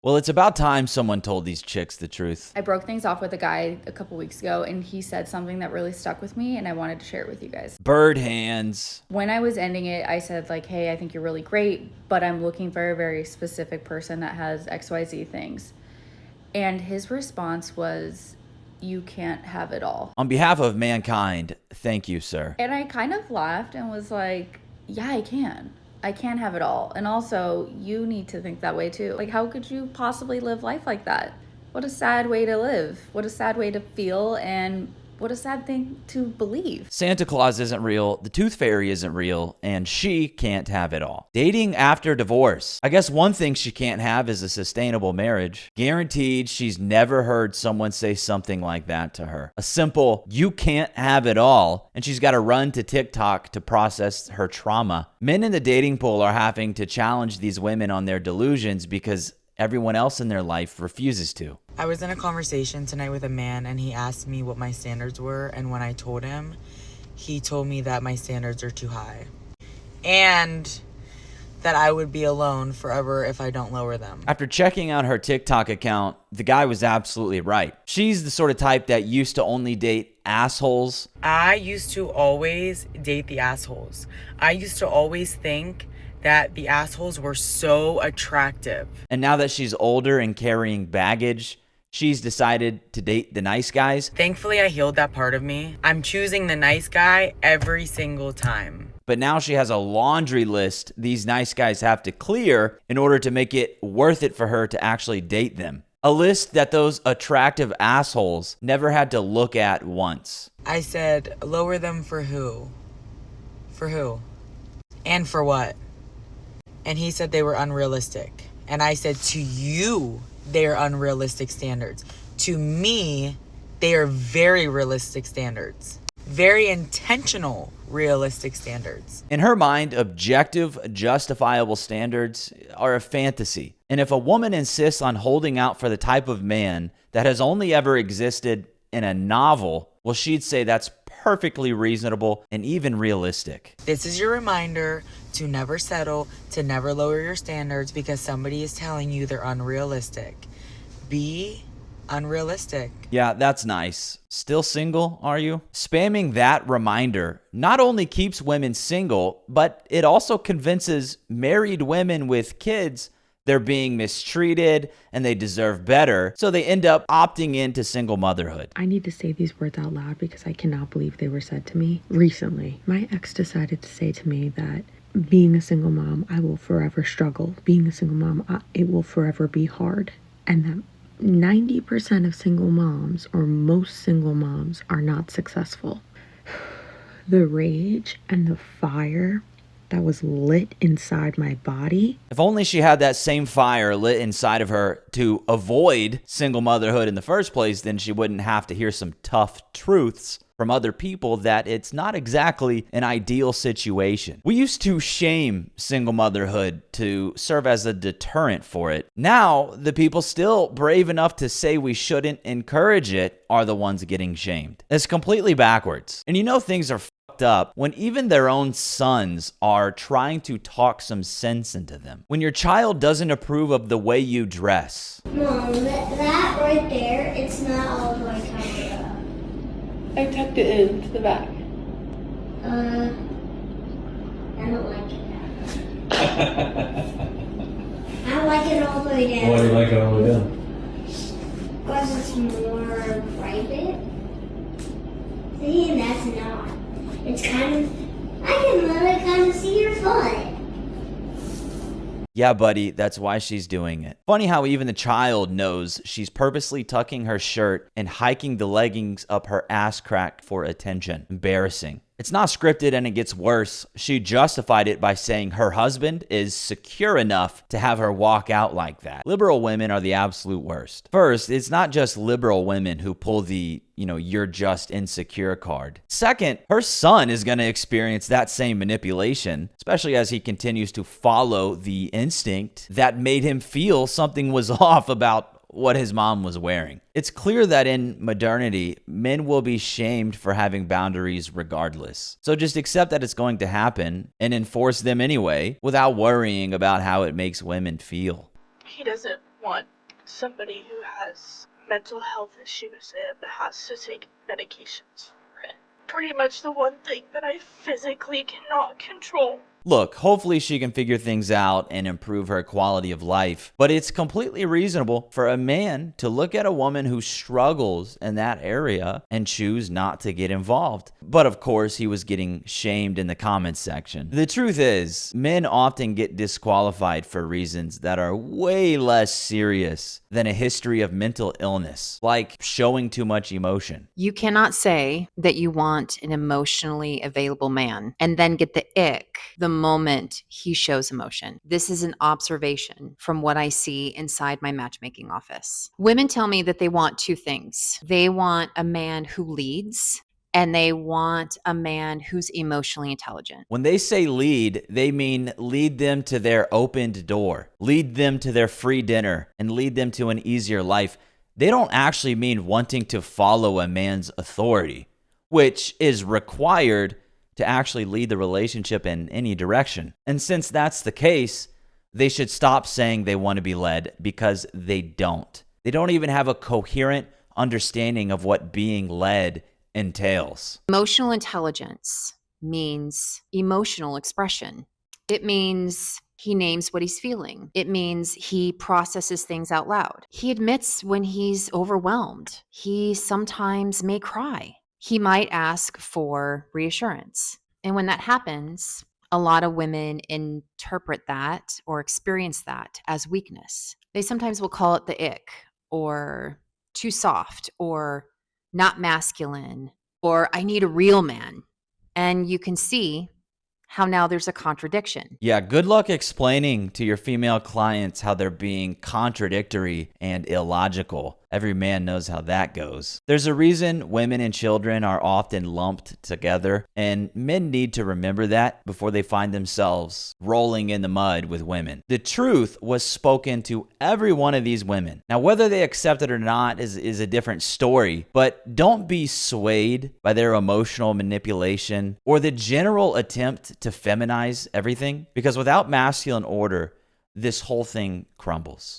Well, it's about time someone told these chicks the truth. I broke things off with a guy a couple weeks ago, and he said something that really stuck with me, and I wanted to share it with you guys. Bird hands. When I was ending it, I said, like, hey, I think you're really great, but I'm looking for a very specific person that has XYZ things. And his response was, you can't have it all. On behalf of mankind, thank you, sir. And I kind of laughed and was like, yeah, I can. I can have it all. And also, you need to think that way too. Like, how could you possibly live life like that? What a sad way to live. What a sad way to feel, and what a sad thing to believe. Santa Claus isn't real, the Tooth Fairy isn't real, and she can't have it all. Dating after divorce. I guess one thing she can't have is a sustainable marriage. Guaranteed she's never heard someone say something like that to her. A simple, you can't have it all, and she's got to run to TikTok to process her trauma. Men in the dating pool are having to challenge these women on their delusions because everyone else in their life refuses to. I was in a conversation tonight with a man, and he asked me what my standards were, and when I told him, he told me that my standards are too high and that I would be alone forever if I don't lower them. After checking out her TikTok account, the guy was absolutely right. She's the sort of type that used to only date assholes. I used to always date the assholes. I used to always think that the assholes were so attractive. And now that she's older and carrying baggage, she's decided to date the nice guys. Thankfully, I healed that part of me. I'm choosing the nice guy every single time. But now she has a laundry list these nice guys have to clear in order to make it worth it for her to actually date them. A list that those attractive assholes never had to look at once. I said, lower them for who? For who? And for what? And he said they were unrealistic. And I said, to you, they are unrealistic standards. To me, they are very realistic standards. Very intentional, realistic standards. In her mind, objective, justifiable standards are a fantasy. And if a woman insists on holding out for the type of man that has only ever existed in a novel, well, she'd say that's perfectly reasonable and even realistic. This is your reminder to never settle, to never lower your standards because somebody is telling you they're unrealistic. Be unrealistic. Yeah, that's nice. Still single, are you? Spamming that reminder not only keeps women single, but it also convinces married women with kids they're being mistreated and they deserve better, so they end up opting into single motherhood. I need to say these words out loud because I cannot believe they were said to me recently. My ex decided to say to me that being a single mom, I will forever struggle. Being a single mom, it will forever be hard. And that 90% of single moms, or most single moms, are not successful. The rage and the fire that was lit inside my body. If only she had that same fire lit inside of her to avoid single motherhood in the first place, then she wouldn't have to hear some tough truths from other people that it's not exactly an ideal situation. We used to shame single motherhood to serve as a deterrent for it. Now, the people still brave enough to say we shouldn't encourage it are the ones getting shamed. It's completely backwards. And you know things are up when even their own sons are trying to talk some sense into them. When your child doesn't approve of the way you dress. Mom, that right there, it's not all the way covered up. I tucked it into the back. I don't like it that way. I like it all the way down. Why do you like it all the way down? Because it's more private. See, and that's not. It's kind of, I can literally kind of see your foot. Yeah, buddy, that's why she's doing it. Funny how even the child knows she's purposely tucking her shirt and hiking the leggings up her ass crack for attention. Embarrassing. It's not scripted and it gets worse. She justified it by saying her husband is secure enough to have her walk out like that. Liberal women are the absolute worst. First, it's not just liberal women who pull the, you're just insecure card. Second, her son is going to experience that same manipulation, especially as he continues to follow the instinct that made him feel something was off about what his mom was wearing. It's clear that in modernity, men will be shamed for having boundaries regardless. So just accept that it's going to happen and enforce them anyway without worrying about how it makes women feel. He doesn't want somebody who has mental health issues and has to take medications for it. Pretty much the one thing that I physically cannot control. Look, hopefully she can figure things out and improve her quality of life, but it's completely reasonable for a man to look at a woman who struggles in that area and choose not to get involved. But of course, he was getting shamed in the comments section. The truth is, men often get disqualified for reasons that are way less serious than a history of mental illness, like showing too much emotion. You cannot say that you want an emotionally available man and then get the ick the moment he shows emotion. This is an observation from what I see inside my matchmaking office. Women tell me that they want two things. They want a man who leads, and they want a man who's emotionally intelligent. When they say lead, they mean lead them to their opened door, lead them to their free dinner, and lead them to an easier life. They don't actually mean wanting to follow a man's authority, which is required to actually lead the relationship in any direction. And since that's the case, they should stop saying they want to be led, because they don't. They don't even have a coherent understanding of what being led entails. Emotional intelligence means emotional expression. It means he names what he's feeling. It means he processes things out loud. He admits when he's overwhelmed. He sometimes may cry. He might ask for reassurance. And when that happens, a lot of women interpret that or experience that as weakness. They sometimes will call it the ick, or too soft, or not masculine, or I need a real man. And you can see how now there's a contradiction. Yeah, good luck explaining to your female clients how they're being contradictory and illogical. Every man knows how that goes. There's a reason women and children are often lumped together, and men need to remember that before they find themselves rolling in the mud with women. The truth was spoken to every one of these women. Now, whether they accept it or not is a different story, but don't be swayed by their emotional manipulation or the general attempt to feminize everything, because without masculine order, this whole thing crumbles.